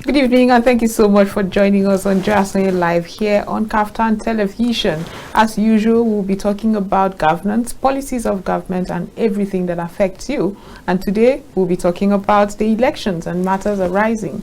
Good evening, and thank you so much for joining us on Asonye Live here on KAFTAN Television. As usual, we'll be talking about governance, policies of government, and everything that affects you. And today, we'll be talking about the elections and matters arising.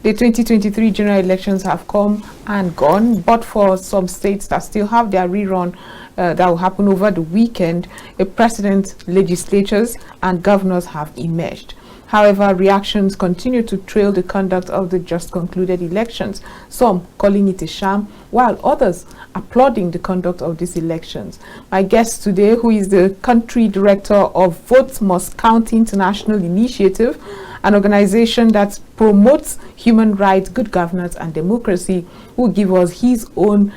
The 2023 general elections have come and gone, but for some states that still have their rerun that will happen over the weekend, a president, legislatures, and governors have emerged. However, reactions continue to trail the conduct of the just concluded elections, some calling it a sham, while others applauding the conduct of these elections. My guest today, who is the country director of Votes Must Count International Initiative, an organization that promotes human rights, good governance, and democracy, will give us his own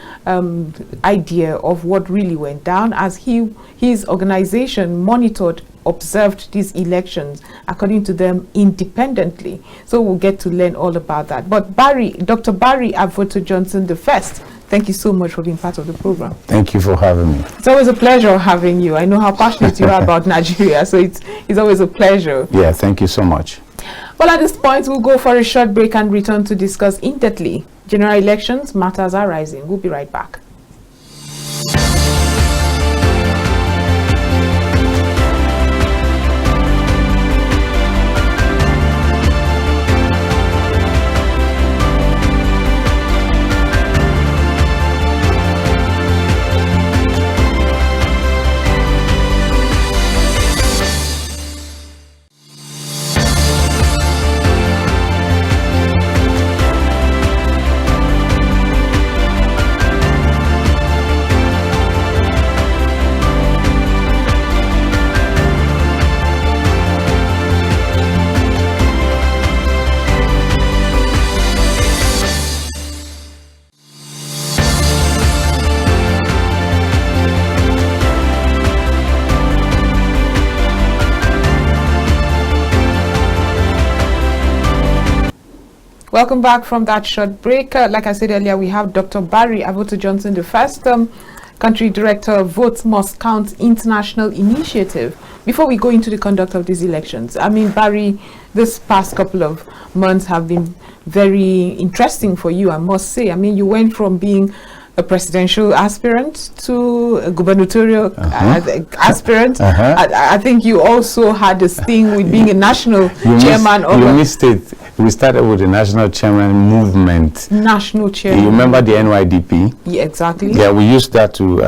idea of what really went down as his organization monitored, observed these elections, according to them, independently. So we'll get to learn all about that. But Dr. Barry Avotu Johnson the First, thank you so much for being part of the program. Thank you for having me. It's always a pleasure having you. I know how passionate you are about Nigeria, so it's always a pleasure. Yeah, thank you so much. Well, at this point, we'll go for a short break and return to discuss in-depthly general elections, matters arising. We'll be right back. Welcome back from that short break. Like I said earlier, we have Dr. Barry Avotu Johnson the First, country director of Votes Must Count International Initiative. Before we go into the conduct of these elections, I mean, Barry, this past couple of months have been very interesting for you, I must say. I mean, you went from being a presidential aspirant to a gubernatorial aspirant. I think you also had this thing with being a national chairman of... You missed it. We started with the national chairman movement. National chairman. You remember the NYDP? Yeah, exactly. Yeah, we used that to,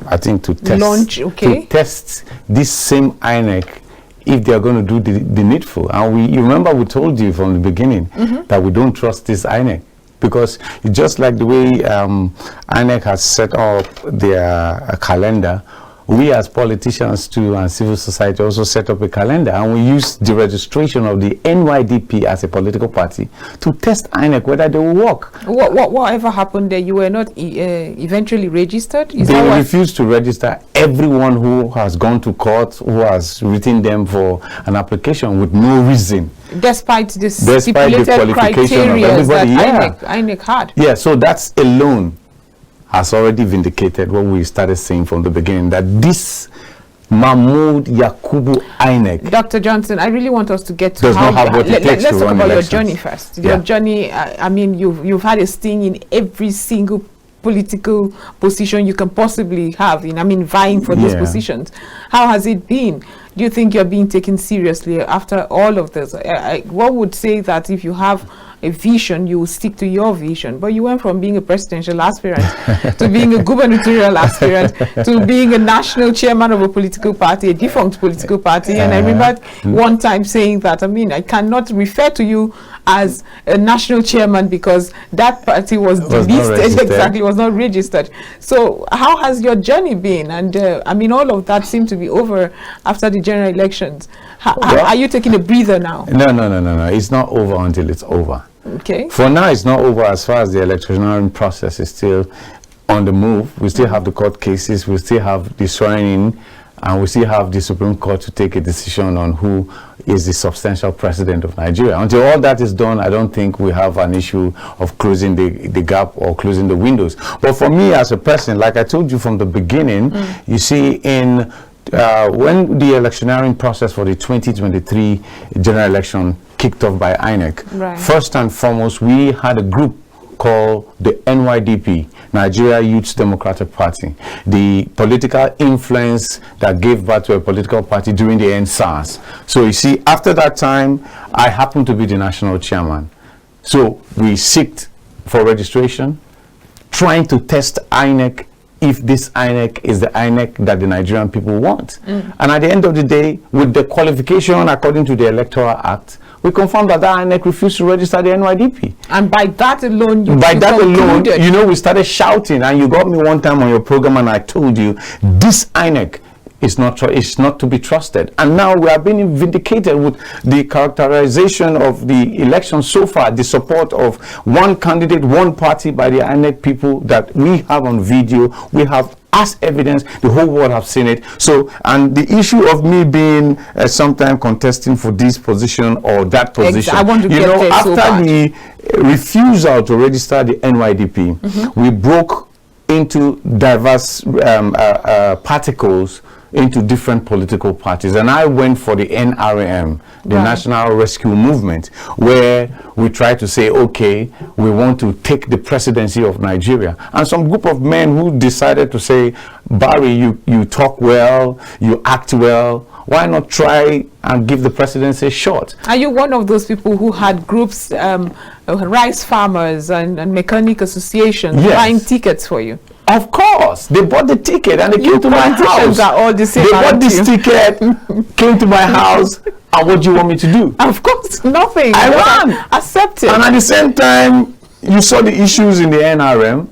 I think, to test... Launch, okay. To test this same INEC if they are going to do the needful. And you remember we told you from the beginning that we don't trust this INEC. Because it's just like the way INEC has set up their calendar, we as politicians too and civil society also set up a calendar, and we use the registration of the NYDP as a political party to test INEC whether they will work. Whatever happened there, you were not eventually registered? They refused to register everyone who has gone to court, who has written them for an application with no reason. Despite the stipulated criteria that INEC had. Yeah, so that's alone has already vindicated what we started saying from the beginning, that this Mahmoud Yakubu INEC. Dr. Johnson, I really want us to get to let's talk about your journey first. Your journey, I mean, you've had a sting in every single political position you can possibly have in, I mean, vying for those positions. How has it been? Do you think you're being taken seriously after all of this? One would say that if you have a vision, you will stick to your vision. But you went from being a presidential aspirant to being a gubernatorial aspirant to being a national chairman of a political party, a defunct political party. And I remember one time saying that, I mean, I cannot refer to you as a national chairman because that party was delisted, exactly, was not registered. So how has your journey been? And I mean, all of that seemed to be over after the general elections. Are you taking a breather now? No. It's not over until it's over. Okay. For now, it's not over as far as the electoral process is still on the move. We still have the court cases, we still have the swearing in, and we still have the Supreme Court to take a decision on who is the substantial president of Nigeria. Until all that is done, I don't think we have an issue of closing the gap or closing the windows. But for me as a person, like I told you from the beginning, you see, when the electioneering process for the 2023 general election kicked off by INEC. Right. First and foremost, we had a group called the NYDP, Nigeria Youth Democratic Party, the political influence that gave birth to a political party during the NSAS. So you see, after that time, I happened to be the national chairman. So we sought for registration, trying to test INEC if this INEC is the INEC that the Nigerian people want. And at the end of the day, with the qualification according to the Electoral Act, we confirmed that the INEC refused to register the NYDP. And by that alone, you know, we started shouting, and you got me one time on your program, and I told you, this INEC is not to be trusted. And now we are being vindicated with the characterization of the election so far, the support of one candidate, one party by the INEC people that we have on video, we have as evidence, the whole world have seen it. So, and the issue of me being sometime contesting for this position or that position, I want to get there after so the refusal to register the NYDP, we broke into diverse particles into different political parties, and I went for the NRM, the National Rescue Movement, where we tried to say, okay, we want to take the presidency of Nigeria. And some group of men who decided to say, Barry, you talk well, you act well, why not try and give the presidency a shot? Are you one of those people who had groups, rice farmers and mechanic associations buying tickets for you? Of course, they bought the ticket and they came to my house. Are all the same. They bought this ticket, came to my house, and what do you want me to do? Of course, nothing. I ran. Accept it. And at the same time, you saw the issues in the NRM,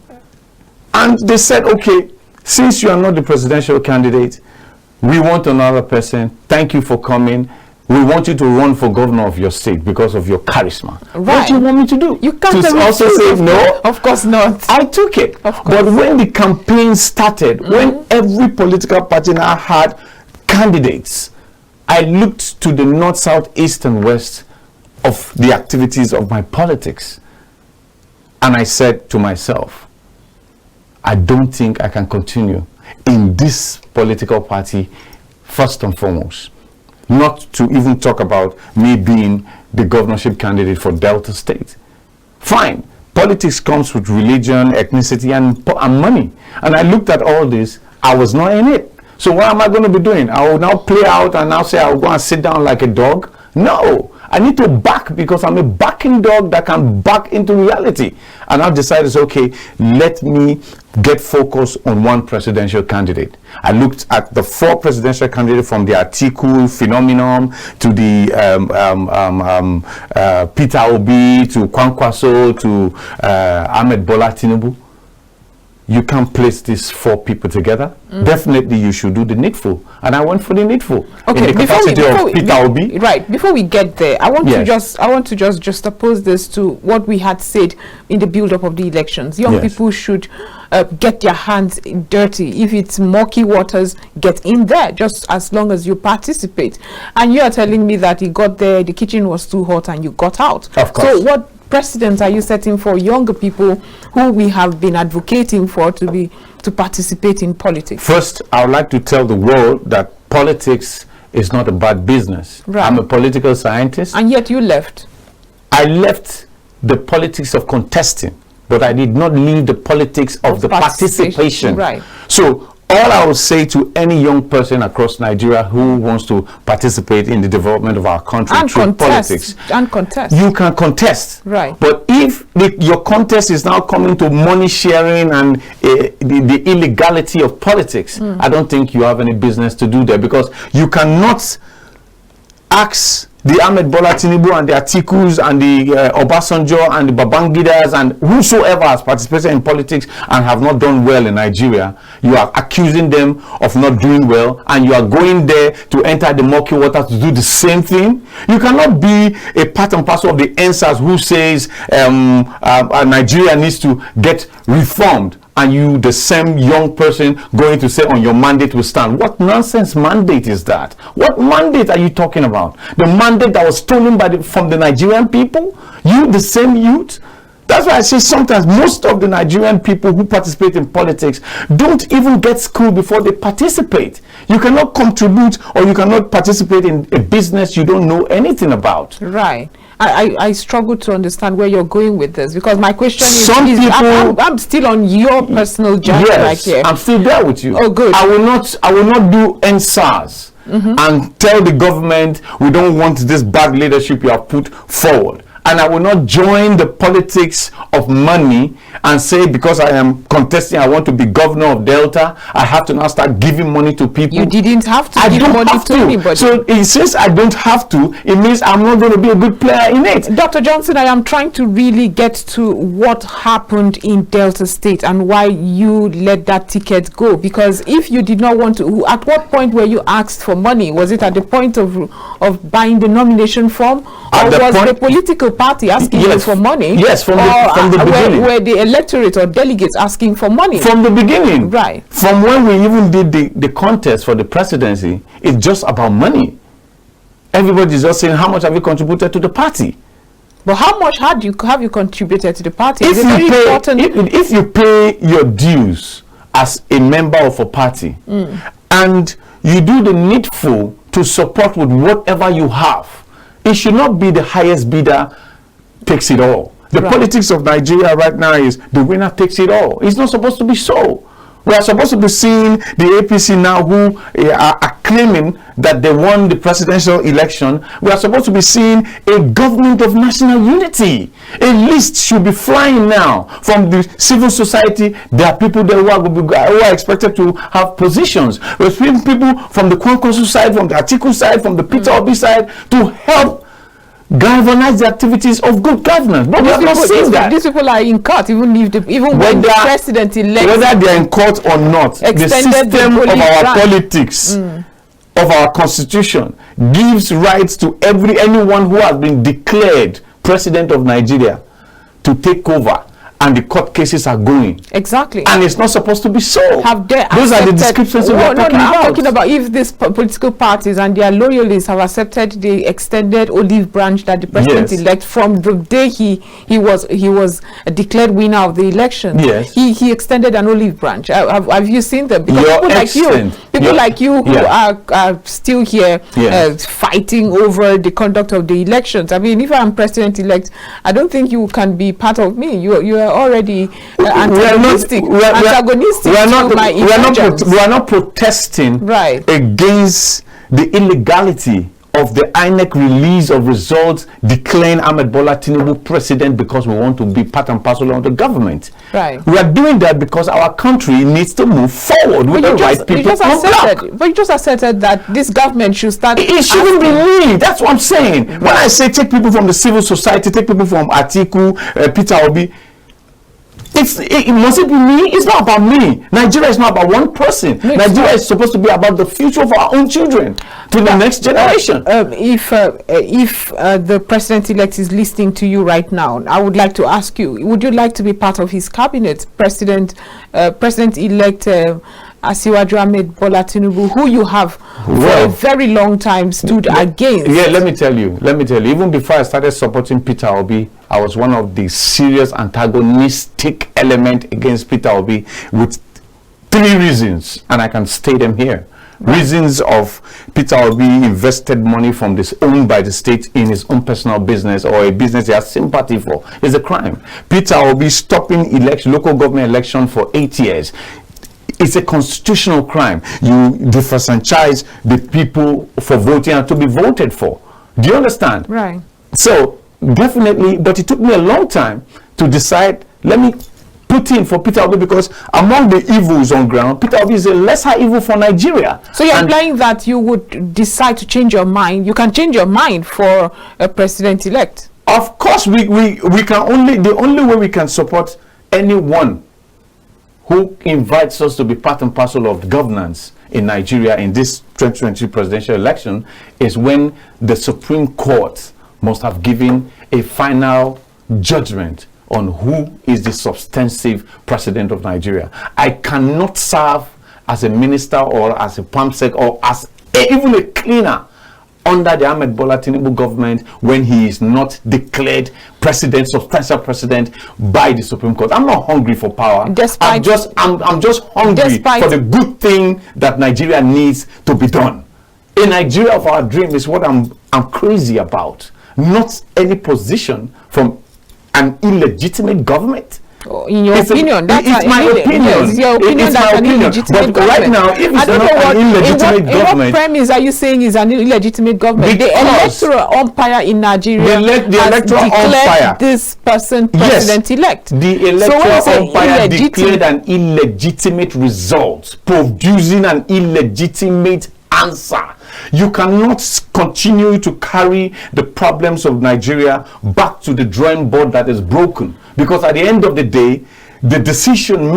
and they said, okay, since you are not the presidential candidate, we want another person. Thank you for coming. We want you to run for governor of your state because of your charisma. Right. What do you want me to do? You can't also say no? Of course not. I took it. Of course. But when the campaign started, when every political party now had candidates, I looked to the north, south, east, and west of the activities of my politics. And I said to myself, I don't think I can continue in this political party, first and foremost. Not to even talk about me being the governorship candidate for Delta State. Fine, politics comes with religion, ethnicity, and money. And I looked at all this, I was not in it. So what am I going to be doing? I will now play out and now say I will go and sit down like a dog? No, I need to back because I'm a backing dog that can back into reality. And I've decided, okay, let me get focused on one presidential candidate. I looked at the 4 presidential candidates, from the Atiku phenomenon to the Peter Obi to Kwankwaso to Ahmed Bola Tinubu. You can't place these 4 people together. Definitely you should do the needful, and I went for the needful. Okay, in the capacity of Peter Obi. Right, before we get there, I want to just juxtapose this to what we had said in the build-up of the elections. Young people should get their hands dirty. If it's murky waters, get in there, just as long as you participate. And you are telling me that you got there, the kitchen was too hot, and you got out. Of course. So what precedents are you setting for younger people who we have been advocating for to participate in politics? First, I would like to tell the world that politics is not a bad business. Right. I'm a political scientist. And yet you left. I left the politics of contesting, but I did not leave the politics of the participation. Right. So all I would say to any young person across Nigeria who wants to participate in the development of our country through politics, you can contest. Right. But if your contest is now coming to money sharing and the illegality of politics, I don't think you have any business to do there, because you cannot ask the Ahmed Bola Tinubu and the Atikus and the Obasanjo and the Babangidas and whosoever has participated in politics and have not done well in Nigeria. You are accusing them of not doing well, and you are going there to enter the murky water to do the same thing. You cannot be a part and parcel of the answers who says Nigeria needs to get reformed, and you, the same young person, going to say on your mandate will stand. What nonsense mandate is that? What mandate are you talking about? The mandate that was stolen from the Nigerian people? You, the same youth? That's why I say sometimes most of the Nigerian people who participate in politics don't even get school before they participate. You cannot contribute or you cannot participate in a business you don't know anything about. Right. I struggle to understand where you're going with this, because my question is, I'm still on your personal journey right here. I'm still there with you. Oh, good. I will not do NSAS and tell the government we don't want this bad leadership you have put forward. And I will not join the politics of money and say because I am contesting, I want to be governor of Delta, I have to now start giving money to people. You didn't have to give money to anybody. So since I don't have to, it means I'm not going to be a good player in it. Dr. Johnson, I am trying to really get to what happened in Delta State and why you let that ticket go. Because if you did not want to, at what point were you asked for money? Was it at the point of buying the nomination form? Or was the political party asking you for money? Yes, from the beginning. Were the electorate or delegates asking for money? From the beginning. Right. From when we even did the contest for the presidency, it's just about money. Everybody's just saying, how much have you contributed to the party? But how much have you contributed to the party? If you pay your dues as a member of a party and you do the needful to support with whatever you have, it should not be the highest bidder takes it all. The politics of Nigeria right now is the winner takes it all. It's not supposed to be so. We are supposed to be seeing the APC now who are claiming that they won the presidential election. We are supposed to be seeing a government of national unity. A list should be flying now from the civil society. There are people there who are expected to have positions. We're seeing people from the Kwankwaso side, from the Atiku side, from the Peter Obi side to help galvanize the activities of good governance. But we have not seen that. These people are in court, even when the president elect, whether they are in court or not, the system of our politics, of our constitution, gives rights to anyone who has been declared president of Nigeria to take over. And the court cases are going. Exactly. And it's not supposed to be so. Those are the descriptions we're talking about. I'm talking about if these political parties and their loyalists have accepted the extended olive branch that the president-elect from the day he was declared winner of the election. Yes. He extended an olive branch. Have you seen them? Because people like you who are still here fighting over the conduct of the elections. I mean, if I'm president-elect, I don't think you can be part of me. You are already antagonistic. We are not protesting against the illegality of the INEC release of results declaring Ahmed Bola Tinubu president because we want to be part and parcel of the government. Right. We are doing that because our country needs to move forward with the right people on block. But you just asserted that this government should start. It shouldn't be me. That's what I'm saying. Right. When I say take people from the civil society, take people from Atiku, Peter Obi, it mustn't be me. It's not about me. Nigeria is not about one person. Nigeria is supposed to be about the future of our own children to the next generation. If the president-elect is listening to you right now, I would like to ask you: would you like to be part of his cabinet, President-elect Asiwaju Ahmed Bola Tinubu, who you have for a very long time stood against? Yeah, let me tell you. Even before I started supporting Peter Obi, I was one of the serious antagonistic element against Peter Obi with 3 reasons, and I can state them here. Reasons of Peter Obi invested money from this owned by the state in his own personal business or a business he has sympathy for is a crime. Peter Obi stopping local government election for 8 years. It's a constitutional crime. You disenfranchise the people for voting and to be voted for. Do you understand? Right. So definitely, but it took me a long time to decide, let me put in for Peter Obi, because among the evils on ground, Peter Obi is a lesser evil for Nigeria. So you're implying that you would decide to change your mind. You can change your mind for a president-elect. Of course, we can the only way we can support anyone who invites us to be part and parcel of governance in Nigeria in this 2020 presidential election is when the Supreme Court must have given a final judgment on who is the substantive president of Nigeria. I cannot serve as a minister or as a PAMSEC or as even a cleaner under the Ahmed Bola Tinubu government when he is not declared president, substantial president by the Supreme Court. I'm not hungry for power. I'm just hungry for the good thing that Nigeria needs to be done. A Nigeria of our dream is what I'm crazy about. not any position from an illegitimate government? In your opinion, it's my opinion. Yes, your opinion it's that's my an opinion. illegitimate But right government. now, if it's I don't not know an illegitimate in what government, premise are you saying is an illegitimate government? The electoral umpire in Nigeria the has electoral declared umpire, this person president-elect. the electoral umpire declared an illegitimate result, producing an illegitimate answer. You cannot continue to carry the problems of Nigeria back to the drawing board that is broken, because at the end of the day, the decision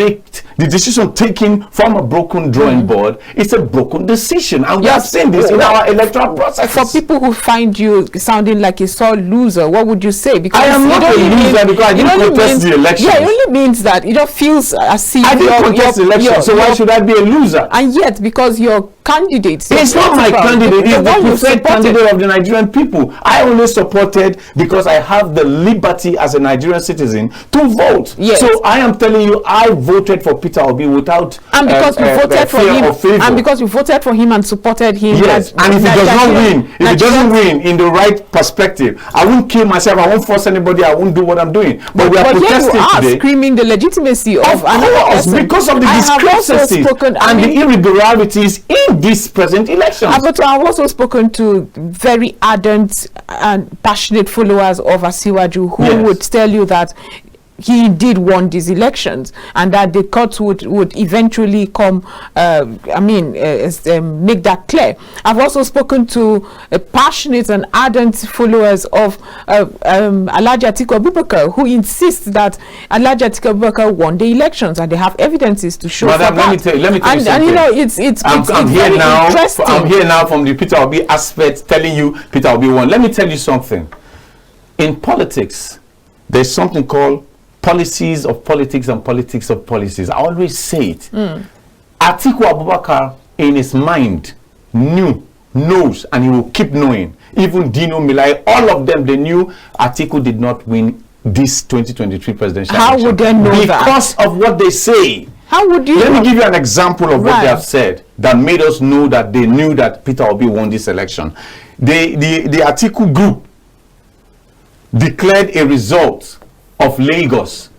taken from a broken drawing board is a broken decision, and we have seen this in our electoral process. For people who find you sounding like a sore loser, what would you say? Because I am not a loser because I didn't contest the election. Yeah, it only means that it just feels as if I didn't contest the election, so why should I be a loser? And yet, because your candidate, it's not my candidate, it's the preferred candidate of the Nigerian people. I only supported because I have the liberty as a Nigerian citizen to vote. Yes. So I am telling you, I voted for Peter Obi without and because you voted for him, and because you voted for him and supported him. Yes, and if he does not win, if he doesn't win in the right perspective, I won't kill myself, I won't force anybody, I won't do what I'm doing. But we are protesting today, screaming the legitimacy of course, because of the discrepancies and the irregularities in this present election. But I've also spoken to very ardent and passionate followers of Asiwaju who would tell you that he did won these elections and that the courts would eventually come make that clear. I've also spoken to passionate and ardent followers of Alhaji Atiku Abubakar who insist that Alhaji Atiku Abubakar won the elections, and they have evidences to show Madam, for that. Let me tell you something. And you know, it's here now. interesting. I'm here now from the Peter Obi aspect, telling you Peter Obi won. Let me tell you something. In politics, there's something called policies of politics and politics of policies. I always say it. Atiku Abubakar, in his mind, knows, and he will keep knowing. Even Dino Milai, all of them, they knew Atiku did not win this 2023 presidential election. How would they know that? Because of what they say. How would you? Let me give you an example of what they have said that made us know that they knew that Peter Obi won this election. The Atiku group declared a result of Lagos,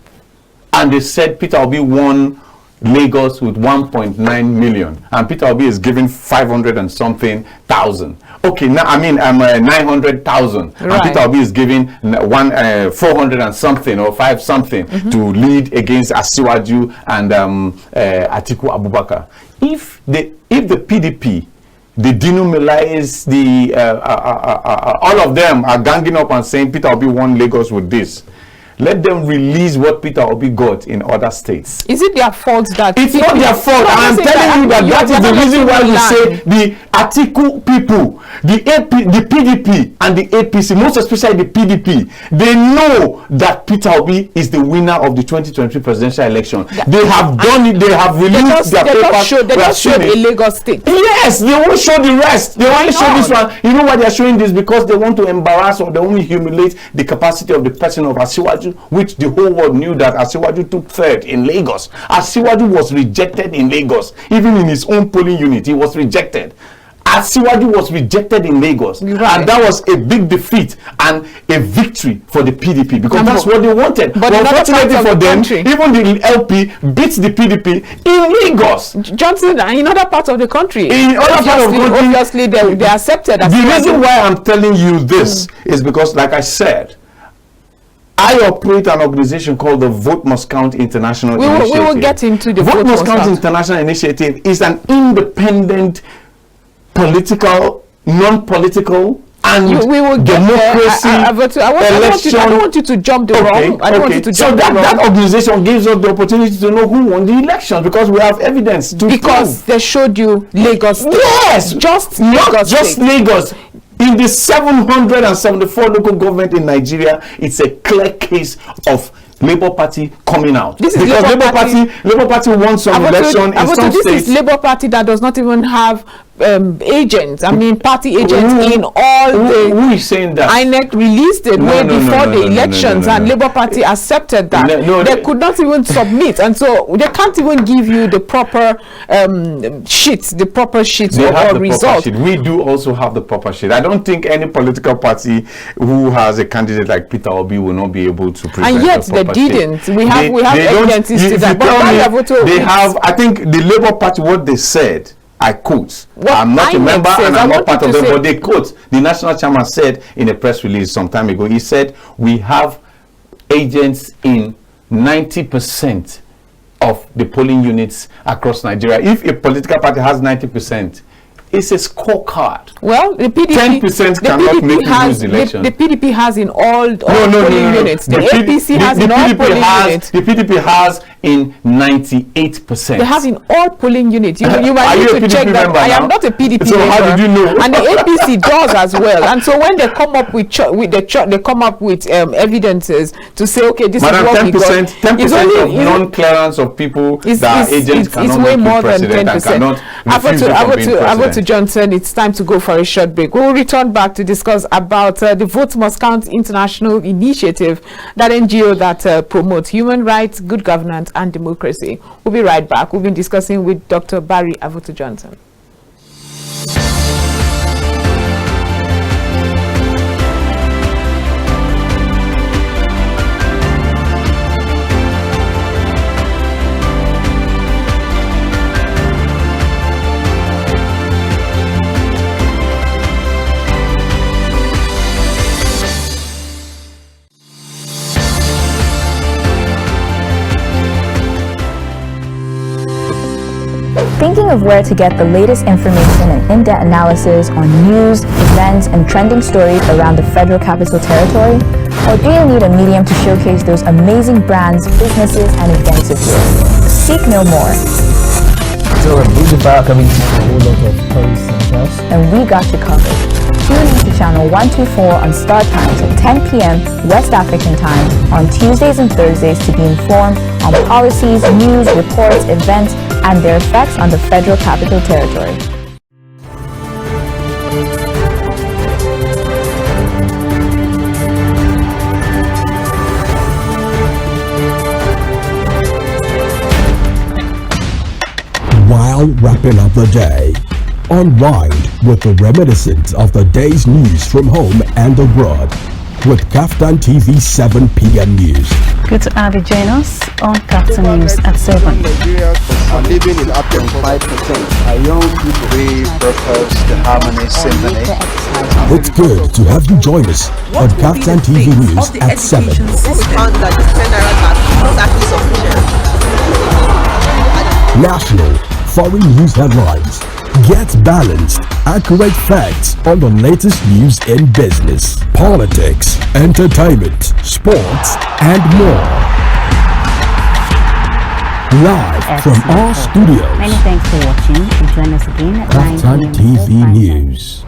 and they said Peter Obi won Lagos with 1.9 million, and Peter Obi is giving 500 and something thousand. Okay, now 900,000, and Peter Obi is giving 400 and something or 5 something to lead against Asiwaju and Atiku Abubakar. If the PDP, the Dino Milais, all of them are ganging up and saying Peter Obi won Lagos with this, let them release what Peter Obi got in other states. Is it their fault that... It's not their fault. I am telling you that is the reason why we say the Atiku people, the PDP and the APC, most especially the PDP, they know that Peter Obi is the winner of the 2023 presidential election. They have done it. They have released their papers. They just showed a Lagos state. Yes, they won't show the rest. They only show this one. You know why they are showing this? Because they want to embarrass or they only humiliate the capacity of the person of Asiwaju, which the whole world knew that Asiwaju took third in Lagos. Asiwaju was rejected in Lagos. Even in his own polling unit, he was rejected. Asiwaju was rejected in Lagos. And that was a big defeat and a victory for the PDP, because that's what they wanted. But unfortunately for them, even the LP beats the PDP in Lagos. Johnson, in other parts of the country. In other parts of the country, obviously they accepted. The reason why I'm telling you this is because, like I said, I operate an organization called the Vote Must Count International Initiative. We will get into the Vote Must Count International Initiative. Is an independent, political, non-political, and democracy election. I don't want you to jump the wrong. I don't want you to jump the wrong. So that organization gives us the opportunity to know who won the election, because we have evidence to prove. They showed you Lagos. Yes, just Lagos. Not just Lagos. In the 774 local government in Nigeria, it's a clear case of Labour Party coming out. This is because Labour Party won some election in some states. This is Labour Party that does not even have agents, party agents in all who is saying that? INEC released it way before the elections, and Labour Party accepted that. They could not even submit, and so they can't even give you the proper sheets, or results. We do also have the proper sheet. I don't think any political party who has a candidate like Peter Obi will not be able to present. And yet they didn't. Sheet. We have evidences to that. But they have. I think the Labour Party, what they said, I quote. I'm not a member and I'm not part of them, but they quote. The national chairman said in a press release some time ago, he said, we have agents in 90% of the polling units across Nigeria. If a political party has 90%, it's a scorecard. Well, the PDP 10% cannot make you lose the election. The PDP has in all polling units. The APC has in all polling units. The PDP has in 98%. They have in all polling units. You might need to check that. I am not a PDP member. So how did you know? And the APC does as well. And so when they come up with evidences to say, okay, this is what we got. 10% of non-clearance of people that agents cannot make you president and cannot refuse you from being president. Johnson, it's time to go for a short break. We'll return back to discuss about the Vote Must Count International Initiative, that NGO that promotes human rights, good governance, and democracy. We'll be right back. We've been discussing with Dr. Barry Avotu Johnson. Thinking of where to get the latest information and in-depth analysis on news, events, and trending stories around the Federal Capital Territory? Or do you need a medium to showcase those amazing brands, businesses, and events of yours? Seek no more. So a big bar coming to a whole lot of tourist centers. And we got you covered. Tune in to channel 124 on Startimes at 10 p.m. West African time on Tuesdays and Thursdays to be informed on policies, news, reports, events, and their effects on the Federal Capital Territory. While wrapping up the day, unwind with the reminiscence of the day's news from home and abroad with KAFTAN TV 7 p.m. News. Good to have you join us on KAFTAN News at 7. Nigerians are living in up to 5%. Our young people purpose the harmony symphony. It's good to have you join us on KAFTAN TV News at 7. What we found that the 10 naira not actually sufficient. National, foreign news headlines. Get balanced, accurate facts on the latest news in business, politics, entertainment, sports, and more. Live from our studios. Many thanks for watching, and join us again at 9 KAFTAN TV News.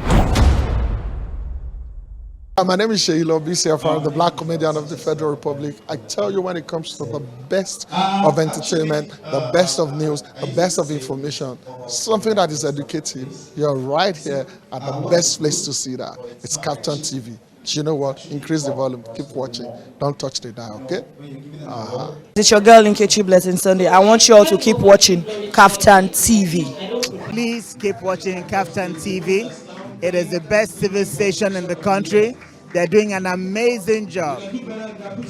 My name is Obis, the Black Comedian of the Federal Republic. I tell you, when it comes to the best of entertainment, the best of news, the best of information, something that is educative, you're right here at the best place to see that. It's KAFTAN TV. You know what? Increase the volume. Keep watching. Don't touch the dial, okay? It's your girl Nkechi Blessing Sunday. I want you all to keep watching KAFTAN TV. Please keep watching KAFTAN TV. It is the best TV station in the country. They're doing an amazing job.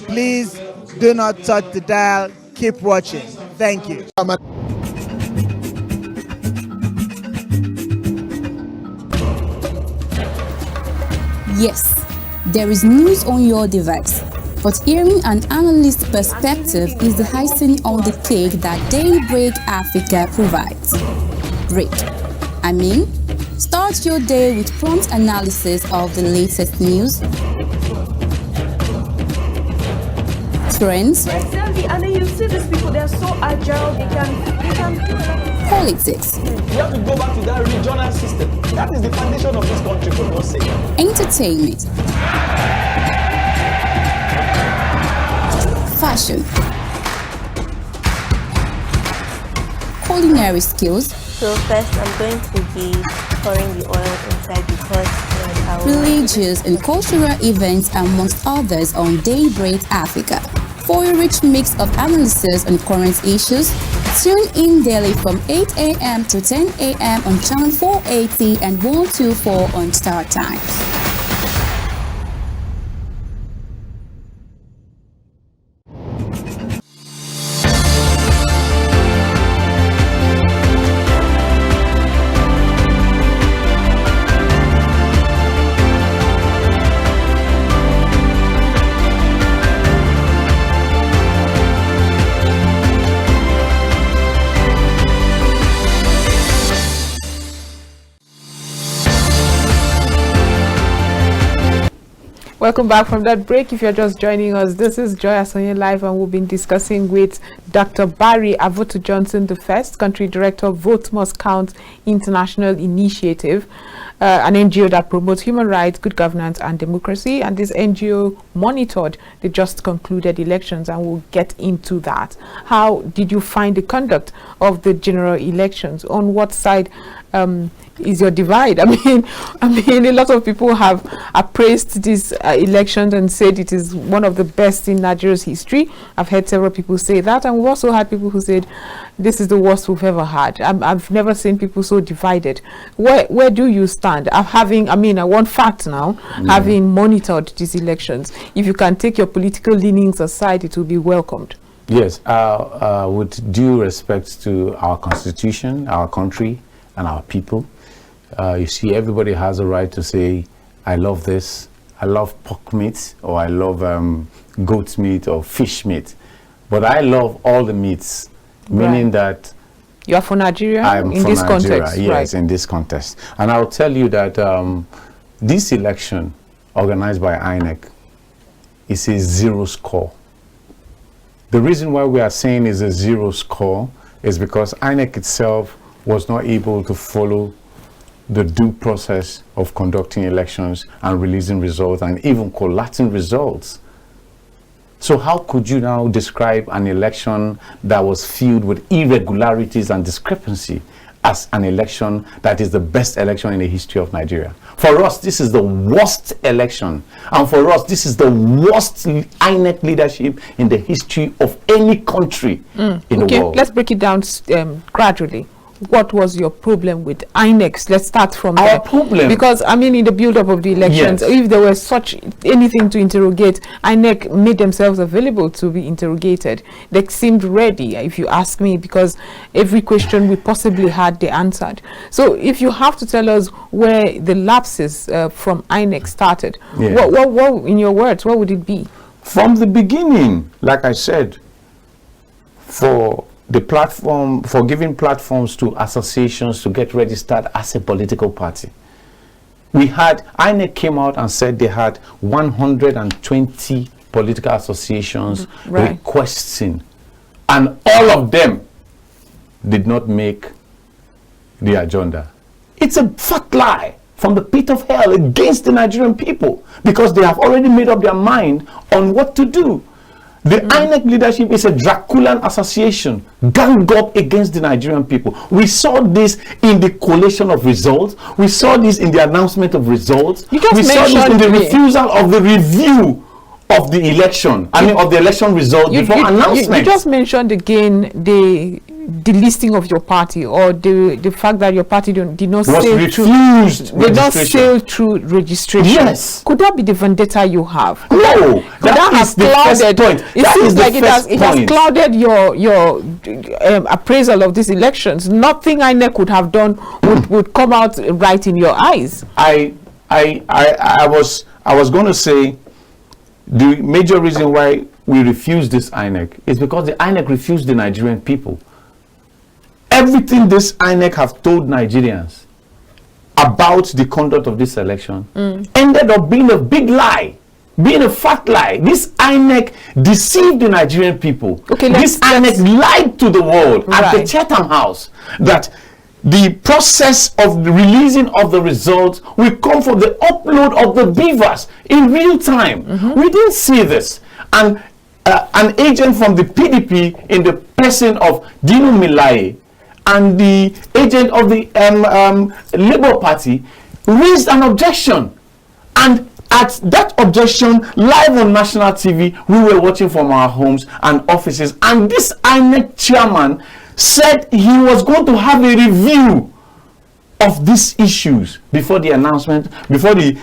Please do not touch the dial. Keep watching. Thank you. Yes, there is news on your device, but hearing an analyst's perspective is the icing on the cake that Daily Break Africa provides. Start your day with prompt analysis of the latest news, trends, and then you see these people, they're so agile, they can politics. We have to go back to that regional system. That is the foundation of this country, for God's sake. Entertainment, fashion, culinary skills, So first, I'm going to be pouring the oil inside because religious and cultural events amongst others on Daybreak Africa. For a rich mix of analysis on current issues, tune in daily from 8 a.m. to 10 a.m. on channel 480 and 124 on Startimes. Welcome back from that break. If you're just joining us, this is Joy Asonye Live, and we've been discussing with Dr. Barry Avotu Johnson, the first country director of Vote Must Count International Initiative, an NGO that promotes human rights, good governance, and democracy. And this NGO monitored the just concluded elections, and we'll get into that. How did you find the conduct of the general elections? On what side is your divide? I mean, a lot of people have appraised these elections and said it is one of the best in Nigeria's history. I've heard several people say that, and we've also had people who said this is the worst we've ever had. I've never seen people so divided. Where do you stand? I want fact now, having monitored these elections. If you can take your political leanings aside, it will be welcomed. Yes, with due respect to our constitution, our country, and our people, you see, everybody has a right to say, I love this, I love pork meat, or I love goat meat or fish meat. But I love all the meats, meaning that you are for Nigeria I'm in for this Nigeria, context. yes, right. in this context. And I'll tell you that this election organized by INEC is a zero score. The reason why we are saying is a zero score is because INEC itself was not able to follow the due process of conducting elections and releasing results and even collating results. So how could you now describe an election that was filled with irregularities and discrepancy as an election that is the best election in the history of Nigeria? For us, this is the worst election. And for us, this is the worst INEC leadership in the history of any country in the world. Let's break it down gradually. What was your problem with INEC? Let's start from there. Problem, because in the build-up of the elections, yes, if there was such anything to interrogate, INEC made themselves available to be interrogated. They seemed ready, if you ask me, because every question we possibly had, they answered. So if you have to tell us where the lapses from INEC started, yeah, what, in your words, what would it be? From the beginning, like I said, for giving platforms to associations to get registered as a political party. INEC came out and said they had 120 political associations requesting, and all of them did not make the agenda. It's a fat lie from the pit of hell against the Nigerian people, because they have already made up their mind on what to do. The INEC leadership is a Draculan association ganged up against the Nigerian people. We saw this in the collation of results. We saw this in the announcement of results. We saw this in the refusal of the review of the election. Of the election result before announcement. You just mentioned again the listing of your party, or the fact that your party did not sail through registration. Yes. Could that be the vendetta you have? No, that is the first point. It seems like it has clouded your appraisal of these elections. Nothing INEC could have done would come out right in your eyes. I was going to say the major reason why we refused this INEC is because the INEC refused the Nigerian people. Everything this INEC have told Nigerians about the conduct of this election ended up being a big lie, being a fat lie. This INEC deceived the Nigerian people. This INEC lied to the world at the Chatham House that the process of the releasing of the results will come from the upload of the beavers in real time. We didn't see this. And an agent from the PDP in the person of Dino Milaye and the agent of the Labour Party raised an objection. And at that objection, live on national TV, we were watching from our homes and offices. And this INEC chairman said he was going to have a review of these issues before the announcement, before the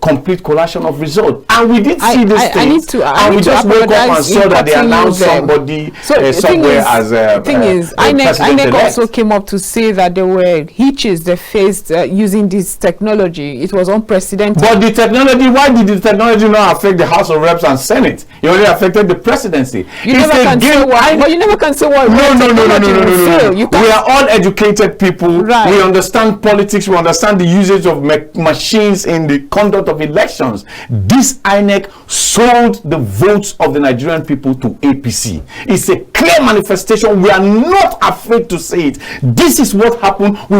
complete collation of results. And we did see this thing. And we just woke up and saw that they announced somebody somewhere as the thing is, INEC also came up to say that there were hitches they faced using this technology. It was unprecedented. But the technology, why did the technology not affect the House of Reps and Senate? It only affected the presidency. You never can say why. But you never can say why. No. We are all educated people. Right. We understand politics. We understand the usage of machines in the conduct of elections. This INEC sold the votes of the Nigerian people to APC. It's a clear manifestation. We are not afraid to say it. This is what happened. We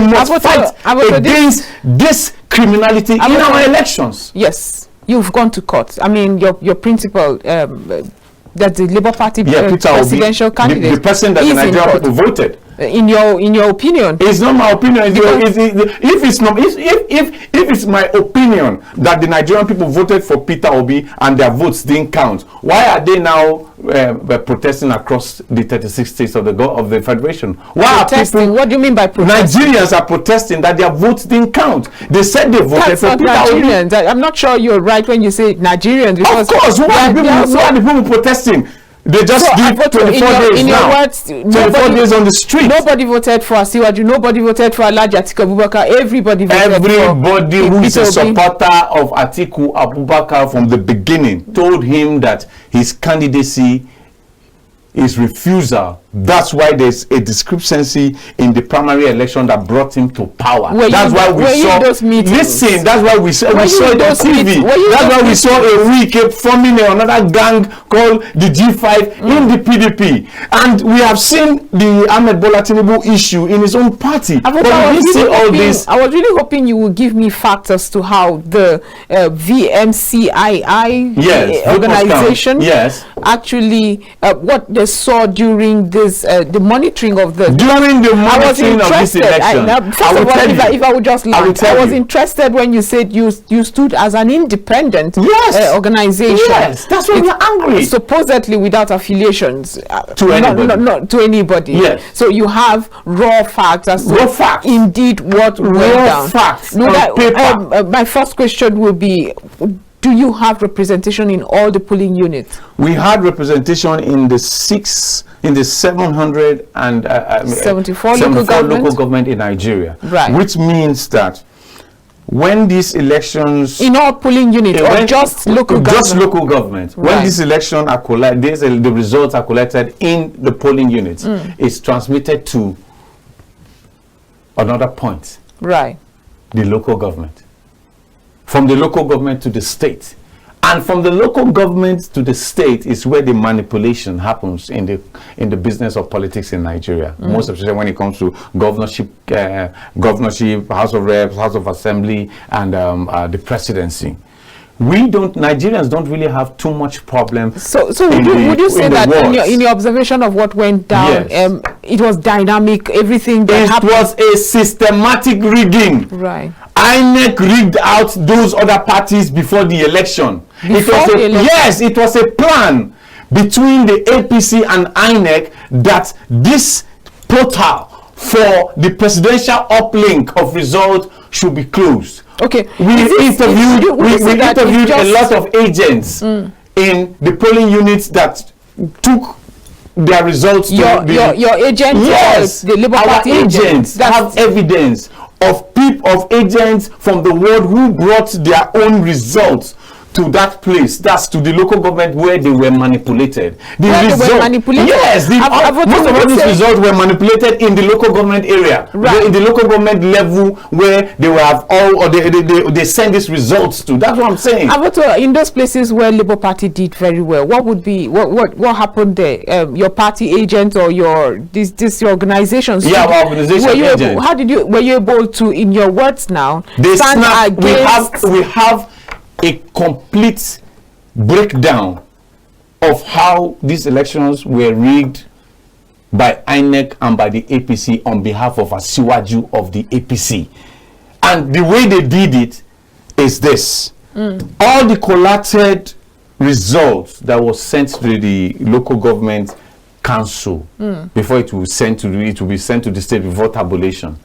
must fight against this criminality in our elections. Yes, you've gone to court. I mean, your principal, that the Labour Party presidential candidate, the person that the Nigerian people voted. In your opinion, it's not my opinion. If it's my opinion that the Nigerian people voted for Peter Obi and their votes didn't count, why are they now protesting across the 36 states of the federation? Why protesting? Are people, what do you mean by protesting? Nigerians are protesting that their votes didn't count. They said they voted for Peter Nigerians. Obi. I'm not sure you're right when you say Nigerians. Because of course, why are the people protesting? They just did 24 days now. 24 days on the street. Nobody voted for Asiwaju. Nobody voted for Alhaji Atiku Abubakar. Everybody voted for who is a supporter of Atiku Abubakar from the beginning told him that his candidacy is refusal. That's why there's a discrepancy in the primary election that brought him to power. That's why we saw those meetings. Listen, that's why we saw it on TV. That's why we saw a week forming another gang called the G5 in the PDP. And we have seen the Ahmed Bola Tinubu issue in his own party. I was really hoping you would give me facts as to how the VMCII organization actually what they saw during this the monitoring of the during the monitoring of this election. If I would just land, I was interested when you said you stood as an independent organization. Yes, that's why we are angry. Supposedly without affiliations to anybody. Not to anybody. Yes. So you have raw facts as to indeed what went down. Facts on paper. My first question will be, do you have representation in all the polling units? We had representation in the 774 local government in Nigeria. Right. Which means that when these elections in all polling units or just local government? Just local government. Right. When these elections are collected, the results are collected in the polling units. It's transmitted to another point. Right. The local government. From the local government to the state. And from the local government to the state is where the manipulation happens in the business of politics in Nigeria. Most especially when it comes to governorship, House of Reps, House of Assembly, and the presidency. Nigerians don't really have too much problem. So would you say that in your observation of what went down, it was dynamic, everything that happened? It was a systematic rigging. Right. INEC rigged out those other parties before the election. Yes, it was a plan between the APC and INEC that this portal for the presidential uplink of results should be closed. Okay. We interviewed a lot of agents in the polling units that took their results. Your agent, yes, the Labour Party agents have evidence of agents from the world who brought their own results to that place. That's to the local government where they were manipulated. Yes, most of these results were manipulated in the local government area, in the local government level where they will have they send these results to. That's what I'm saying. In those places where Labour Party did very well, what happened there? Your party agent or your organizations? Yeah, our organization agent. Were you able to, in your words now, stand against? We have a complete breakdown of how these elections were rigged by INEC and by the APC on behalf of Asiwaju of the APC. And the way they did it is this. All the collated results that was sent to the local government council before it will be sent to the state before tabulation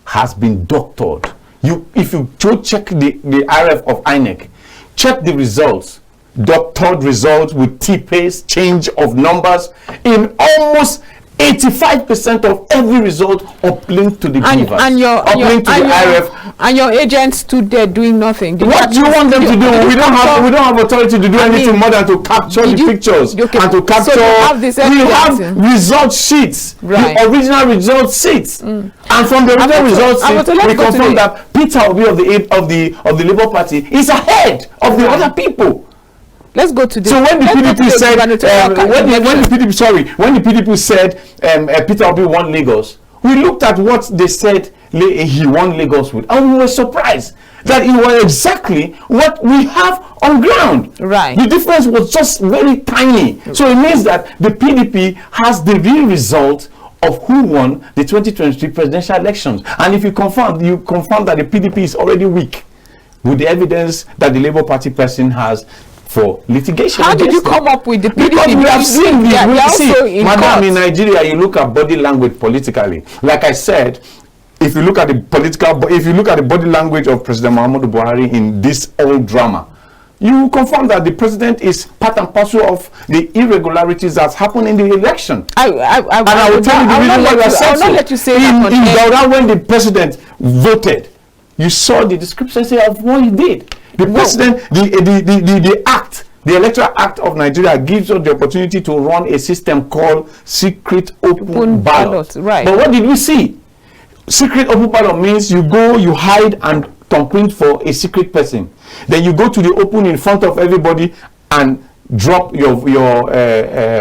has been doctored. If you check the RF of INEC, check the results, doctored results with T-pace, change of numbers in almost 85% of every result uplinked to the beavers, uplinked to the IRF, and your agents stood there doing nothing. What do you want them to do? We don't have authority to do anything more than to capture the pictures and to capture. So we have result sheets, the original result sheets, and from the original result sheets, we confirm that Peter Obi of the Labour Party is ahead of the other people. Let's go to the. So when the PDP said, when the PDP said Peter Obi won Lagos, we looked at what they said he won Lagos with, and we were surprised that it was exactly what we have on ground. Right. The difference was just very tiny. So it means that the PDP has the real result of who won the 2023 presidential elections. And if you confirm that the PDP is already weak with the evidence that the Labour Party person has for litigation. How did you come up with the PDP? Because we have seen Madam, in Nigeria, you look at body language politically. Like I said, if you look at the body language of President Muhammadu Buhari in this old drama, you confirm that the president is part and parcel of the irregularities that happened in the election. I will tell you the reason why you are saying so. Let you say in Daura, when the president voted, you saw the discrepancy of what he did. The president, the Electoral Act of Nigeria gives us the opportunity to run a system called secret open ballot. Right. But what did we see? Secret open ballot means you go, you hide and thumbprint for a secret person. Then you go to the open in front of everybody and drop your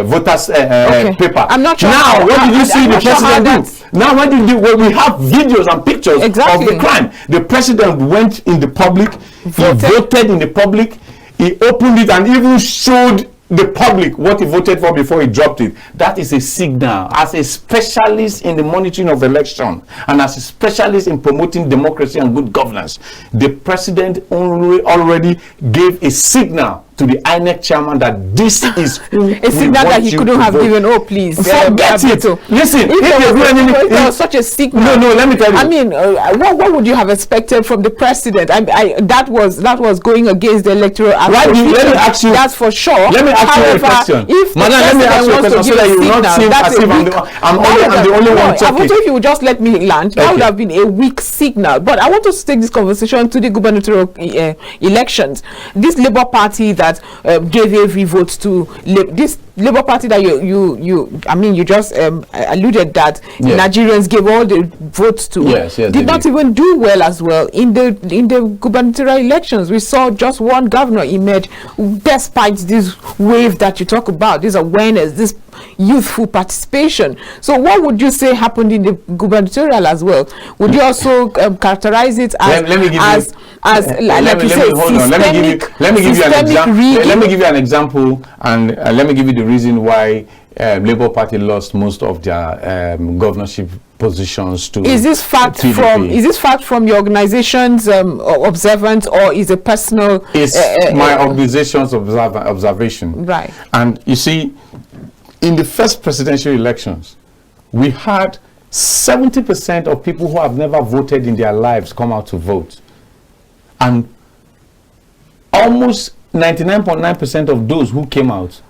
voters paper. I'm not sure. Now, what did you see the president do? Now, when we have videos and pictures of the crime, the president went in the public, he voted in the public, he opened it and even showed the public what he voted for before he dropped it. That is a signal. As a specialist in the monitoring of election and as a specialist in promoting democracy and good governance, the president already gave a signal to the INEC chairman that this is a signal that he couldn't have given. Oh, please. Forget it. Listen, if there was such a signal. No, let me tell you. I mean, what would you have expected from the president? That was going against the electoral act. Right, let me ask you. That's for sure. Let me ask you a question. If Madam, let me ask you a question so that you will not seem as if I'm the only one talking. If you would just let me land, that would have been a weak signal. But I want us to take this conversation to the gubernatorial elections. This Labour Party that gave every vote to this Labour Party that you just alluded that Nigerians gave all the votes to, did not even do well as well in the gubernatorial elections. We saw just one governor emerge despite this wave that you talk about, this awareness, this youthful participation. So what would you say happened in the gubernatorial as well? Would you also characterize it as let me give you an example, and let me give you the reason why Labour Party lost most of their governorship positions to. Is this fact PDP. from your organization's observance, or is it personal? It's my organization's observation. Right. And you see, in the first presidential elections, we had 70% of people who have never voted in their lives come out to vote, and almost 99.9% of those who came out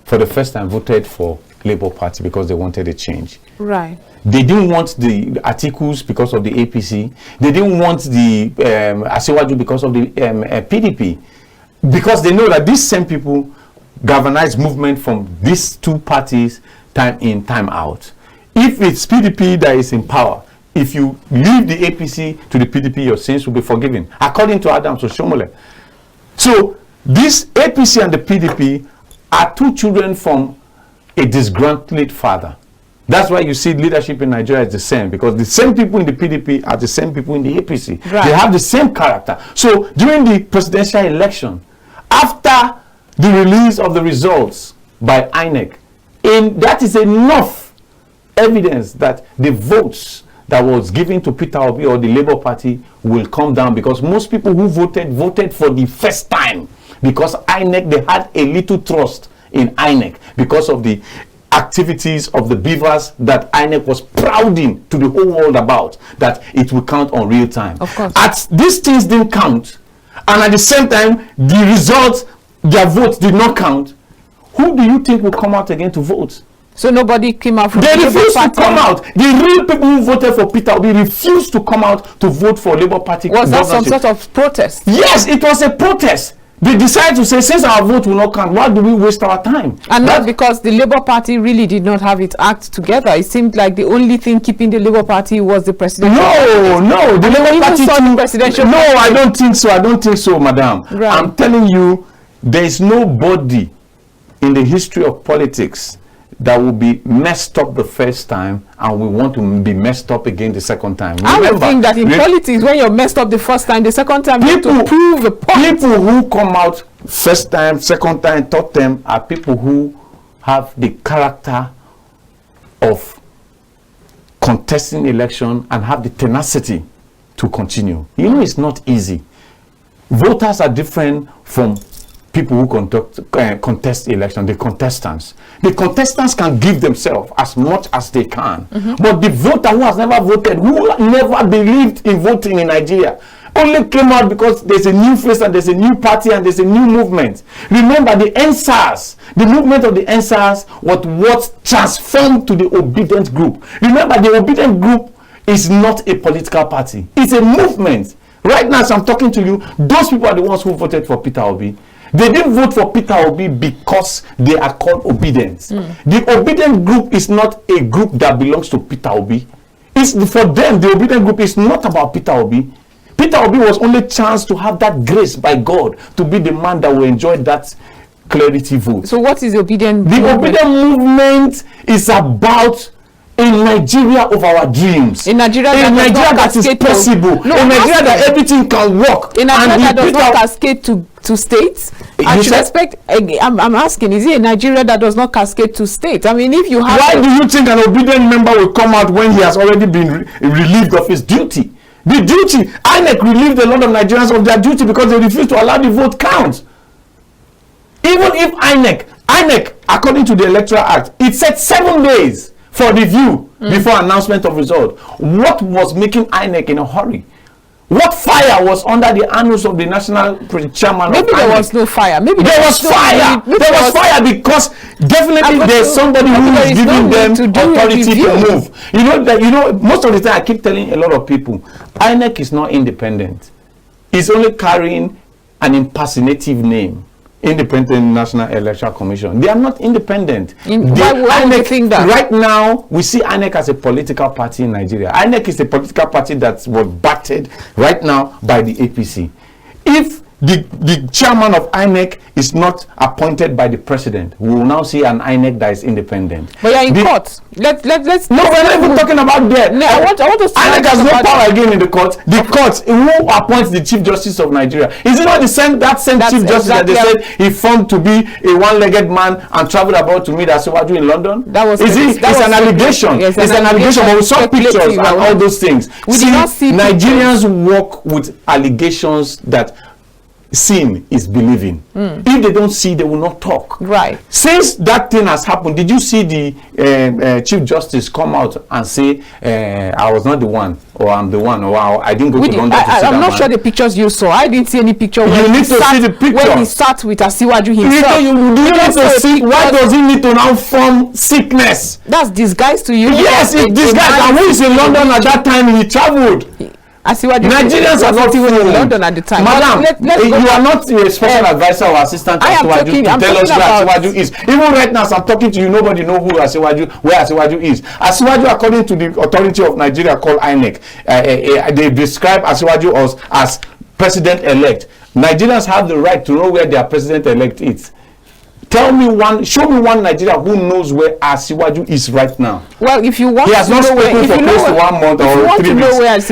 for the first time voted for Labour Party because they wanted a change. Right. They didn't want the articles because of the APC. They didn't want the Asiwaju because of the PDP, because they know that these same people galvanize movement from these two parties time in, time out. If it's PDP that is in power, if you leave the APC to the PDP, your sins will be forgiven, according to Adams Oshomole. So this APC and the PDP are two children from a disgruntled father. That's why you see leadership in Nigeria is the same, because the same people in the PDP are the same people in the APC. Right. They have the same character. So during the presidential election, after the release of the results by INEC, that is enough evidence that the votes that was given to Peter Obi or the Labour Party will come down, because most people who voted for the first time, because INEC, they had a little trust in INEC because of the activities of the beavers that INEC was prouding to the whole world about, that it will count on real time. Of course. These things didn't count, and at the same time, the results, their votes did not count. Who do you think will come out again to vote? So nobody came out from They the refused Labour to come Party. out. The real people who voted for Peter Obi refused to come out to vote for Labour Party. Was that some governorship. sort of protest? Yes, it was a protest. They decided to say, since our vote will not count, why do we waste our time? And not because the Labour Party really did not have its act together. It seemed like the only thing keeping the Labour Party was the presidential. No, the Labour Party saw the presidential. No, I don't think so. I don't think so, madam. Right. I'm telling you, there is nobody in the history of politics that will be messed up the first time and we want to be messed up again the second time. I would think that in politics, when you're messed up the first time, the second time you have to prove the point. People who come out first time, second time, third time are people who have the character of contesting election and have the tenacity to continue. You know, it's not easy. Voters are different from people who contest election, the contestants. The contestants can give themselves as much as they can. But the voter who has never voted, who never believed in voting in Nigeria, only came out because there's a new face and there's a new party and there's a new movement. Remember, the NSAS, the movement of the NSAS was what transformed to the obedient group. Remember, the obedient group is not a political party. It's a movement. Right now, as I'm talking to you, those people are the ones who voted for Peter Obi. They didn't vote for Peter Obi because they are called obedience. The obedient group is not a group that belongs to Peter Obi. It's for them, the obedient group is not about Peter Obi. Peter Obi was only a chance to have that grace by God to be the man that will enjoy that clarity vote. So what is the obedient movement? The obedient movement is about a Nigeria of our dreams. In Nigeria, that is possible. No, in Nigeria that everything can work. In Nigeria that does not cascade to states. I should expect. I'm asking, is it a Nigeria that does not cascade to states? I mean, if you have. Why do you think an obedient member will come out when he has already been relieved of his duty? The duty, INEC relieved a lot of Nigerians of their duty because they refused to allow the vote count. Even if INEC, according to the Electoral Act, it said 7 days for review before announcement of result. What was making INEC in a hurry? What fire was under the annals of the national chairman? Maybe there was no fire. Maybe there was fire. There was fire because definitely there's somebody who is giving them authority to move. You know, most of the time I keep telling a lot of people, INEC is not independent. It's only carrying an impersonative name. Independent National Electoral Commission. They are not independent. Why would you think that? Right now, we see INEC as a political party in Nigeria. INEC is a political party that was backed right now by the APC. If the chairman of INEC is not appointed by the president, we will now see an INEC that is independent. But you're in court. Let's. No, we're not even talking about that. No, I want to INEC has no power again in the court. The court, who appoints the Chief Justice of Nigeria? Is it not the same Chief Justice that they said he formed to be a one-legged man and traveled about to meet Asiwaju in London? It's an allegation. It's an allegation, but we saw pictures and all those things. We did not see Nigerians work with allegations that seeing is believing. If they don't see, they will not talk. Right. Since that thing has happened, did you see the Chief Justice come out and say, I was not the one, or I'm the one, or I didn't go to London to see I'm not man. sure the pictures you saw. I didn't see any picture You need to see the picture. when he sat with Asiwaju himself. You need to see, why does he need to now form sickness? That's disguise to you. Yes, it's disguise. And who is in London at that time? He traveled. Nigerians are not even in London at the time. Madam, you are not a special advisor or assistant to Asiwaju to tell us where Asiwaju is. Even right now, as I'm talking to you, nobody knows where Asiwaju is. Asiwaju, according to the authority of Nigeria called INEC, they describe Asiwaju as president-elect. Nigerians have the right to know where their president-elect is. show me one Nigeria who knows where Asiwaju is right now. Well, if you want, he has not spoken for close to 1 month or 3 weeks. Nobody knows where he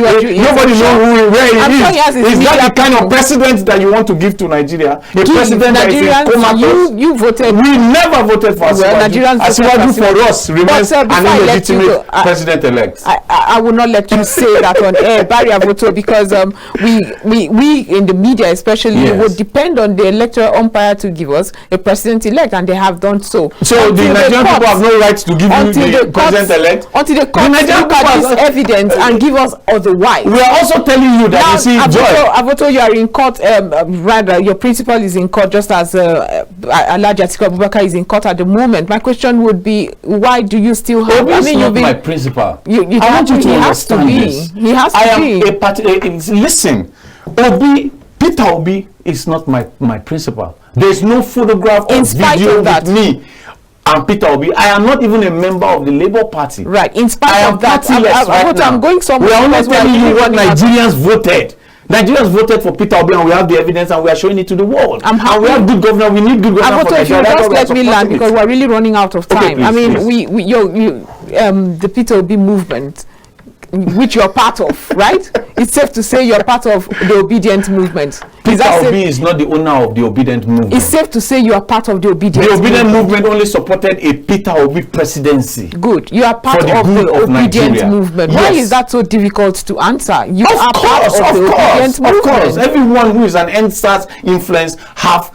is. Is that the kind of president that you want to give to Nigeria? A president that is in comatose. You voted. We never voted for Asiwaju. Asiwaju for us remains an illegitimate president-elect. I will not let you say that on air, Barry Avotu, because we in the media especially would depend on the electoral umpire to give us a president-elect, and they have done so. So the Nigerian people have no right to give you the president-elect? Until the court look at this evidence and give us otherwise. We are also telling you that now, you see, Avotu, you are in court, rather, your principal is in court, just as Alhaji Atiku Abubakar is in court at the moment. My question would be, why do you still have... Obis is not my principal. He has to be. He has to be. Listen, Peter Obi is not my principal. There is no photograph or video with me and Peter Obi. I am not even a member of the Labour Party. Right. In spite of that, I'm going somewhere. We are only telling you what Nigerians voted. Nigerians voted for Peter Obi, and we have the evidence, and we are showing it to the world. And we have good governor. We need good governor for Nigeria. Just let me land, because we're really running out of time. Okay, please, I mean, the Peter Obi movement, which you're part of, right? It's safe to say you're part of the obedient movement. Peter Obi is not the owner of the obedient movement. It's safe to say you are part of the obedient movement. The obedient movement only supported a Peter Obi presidency. Good. You are part of the obedient movement. Yes. Why is that so difficult to answer? You are part of the obedient movement. Of course. Everyone who is an NSAS influence have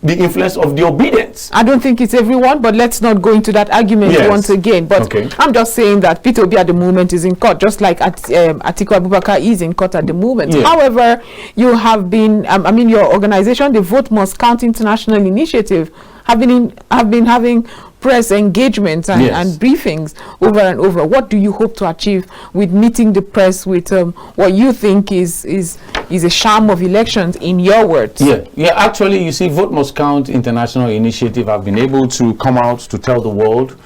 the influence of the obedience. I don't think it's everyone, but let's not go into that argument once again. But I'm just saying that Peter Obi at the moment is in court, just like Atiku Abubakar is in court at the moment. However, you have been, I mean, your organization, the Vote Must Count International Initiative, have been having press engagements and briefings over and over. What do you hope to achieve with meeting the press with what you think is a sham of elections, in your words? Actually, you see, Vote Must Count International Initiative have been able to come out to tell the world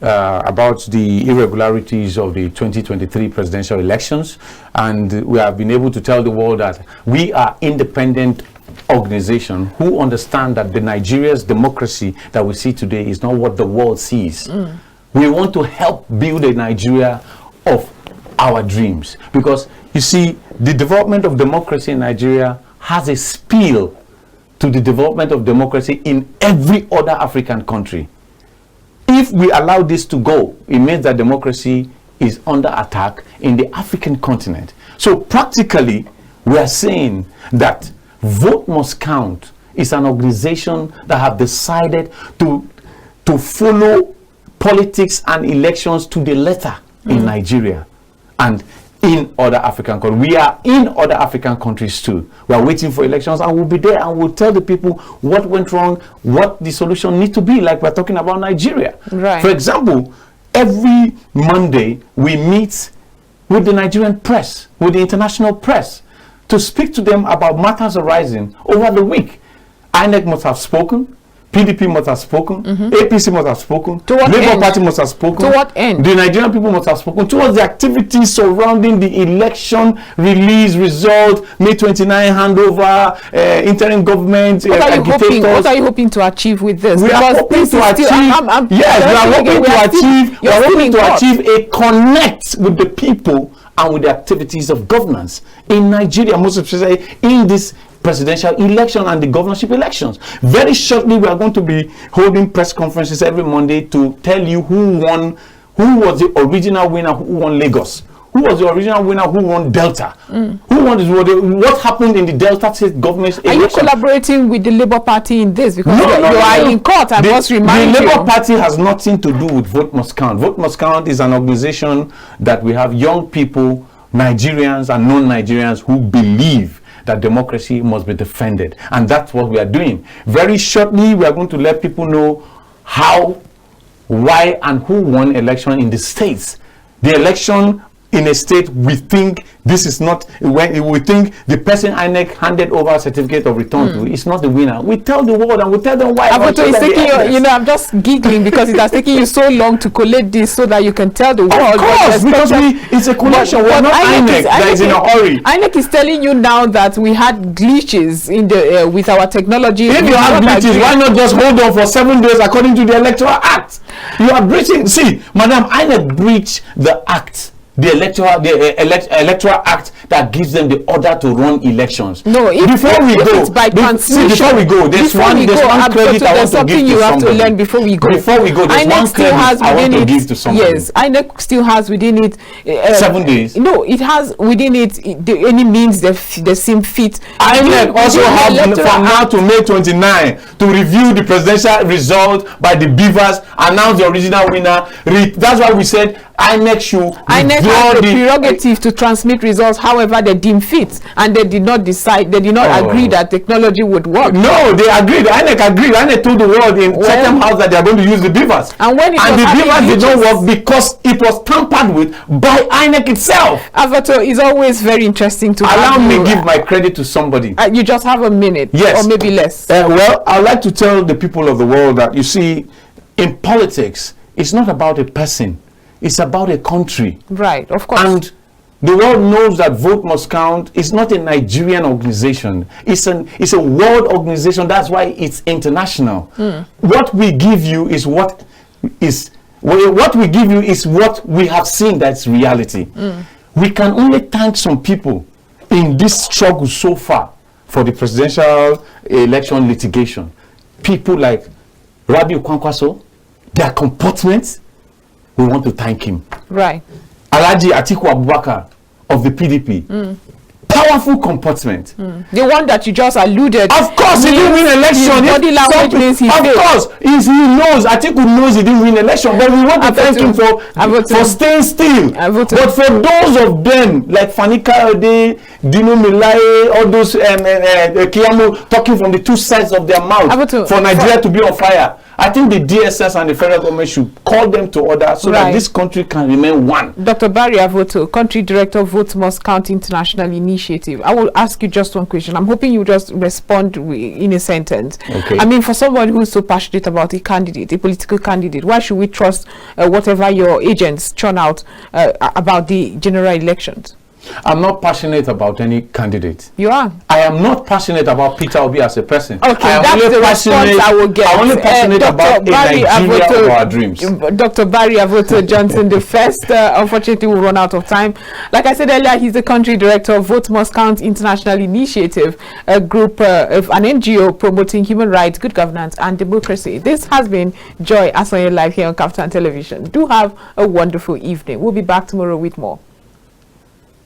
about the irregularities of the 2023 presidential elections, and we have been able to tell the world that we are independent organization who understand that the Nigeria's democracy that we see today is not what the world sees. We want to help build a Nigeria of our dreams, because you see, the development of democracy in Nigeria has a spill to the development of democracy in every other African country. If we allow this to go, it means that democracy is under attack in the African continent. So practically, we are saying that Vote Must Count is an organization that have decided to follow politics and elections to the letter in Nigeria and in other African countries. We are in other African countries too. We are waiting for elections, and we'll be there and we'll tell the people what went wrong, what the solution needs to be, like we're talking about Nigeria. Right. For example, every Monday we meet with the Nigerian press, with the international press, to speak to them about matters arising over the week. INEC must have spoken, PDP must have spoken, APC must have spoken, Labour Party must have spoken. To what end? The Nigerian people must have spoken towards the activities surrounding the election release result, May 29 handover, interim government, What are you hoping to achieve with this? We are hoping to achieve a connect with the people and with the activities of governance in Nigeria, most especially in this presidential election and the governorship elections. Very shortly, we are going to be holding press conferences every Monday to tell you who won, who was the original winner, who won Lagos, who was the original winner, who won Delta, who won what happened in the Delta state government election. Are you collaborating with the Labour Party in this? Because you are in court, I must remind you. The Labour Party has nothing to do with Vote Must Count. Vote Must Count is an organization that we have young people, Nigerians and non-Nigerians, who believe that democracy must be defended, and that's what we are doing. Very shortly, we are going to let people know how, why, and who won election in the states. The election in a state, we think this is not, when we think the person INEC handed over a certificate of return to is not the winner. We tell the world and we tell them why. Avotu, it's taking you know, I'm just giggling because it has taken you so long to collate this so that you can tell the world. Of course, because it's a collation. We're not INEC that is in a hurry. INEC is telling you now that we had glitches in the with our technology. If you have glitches, why not just hold on for 7 days according to the Electoral Act? You are breaching. See, Madam, INEC breached the act. The electoral act that gives them the order to run elections. No, before we go, there's one credit I want to give to somebody. Learn before we go. Before we go, there's one credit I want to give to somebody. Yes, INEC still has within it 7 days. No, it has within it any means they seem fit. INEC also have from now to May 29 to review the presidential result by the beavers, announce the original winner. That's why we said INEC should has the prerogative to transmit results however they deem fit, and they did not decide, they did not agree that technology would work. No, they agreed. INEC agreed. INEC told the world in Chatham House that they are going to use the beavers. And when the beavers did not work because it was tampered with by INEC itself. Avotu, is always very interesting to allow me give my credit to somebody. You just have a minute, yes, or maybe less. Well, I'd like to tell the people of the world that, you see, in politics, it's not about a person. It's about a country. Right, of course. And the world knows that Vote Must Count is not a Nigerian organization. It's a world organization. That's why it's international. What we give you is what we give you is what we have seen that's reality. We can only thank some people in this struggle so far for the presidential election litigation. People like Rabiu Kwankwaso, their comportment, we want to thank him. Right. Alhaji Atiku Abubakar of the PDP. Powerful comportment. The one that you just alluded. Of course, he didn't win election. Body language means he failed. Of course, he knows. Atiku knows he didn't win election, but we want to thank him for staying still. But for those of them like Fanika Ode, Dino Milaye, all those Kiamu talking from the two sides of their mouth for Nigeria to be on fire, I think the DSS and the federal government should call them to order so that this country can remain one. Dr. Barry Avotu, Country Director of Vote Must Count International Initiative. I will ask you just one question. I'm hoping you just respond in a sentence. Okay. I mean, for someone who's so passionate about a candidate, a political candidate, why should we trust whatever your agents churn out about the general elections? I'm not passionate about any candidate. You are? I am not passionate about Peter Obi as a person. Okay, that's the response I will get. I'm only passionate about Nigeria of our dreams. Dr. Barry Avotu Johnson, the first, unfortunately, will run out of time. Like I said earlier, he's the country director of Vote Must Count International Initiative, a group of an NGO promoting human rights, good governance, and democracy. This has been Joy Asonye Live here on KAFTAN Television. Do have a wonderful evening. We'll be back tomorrow with more.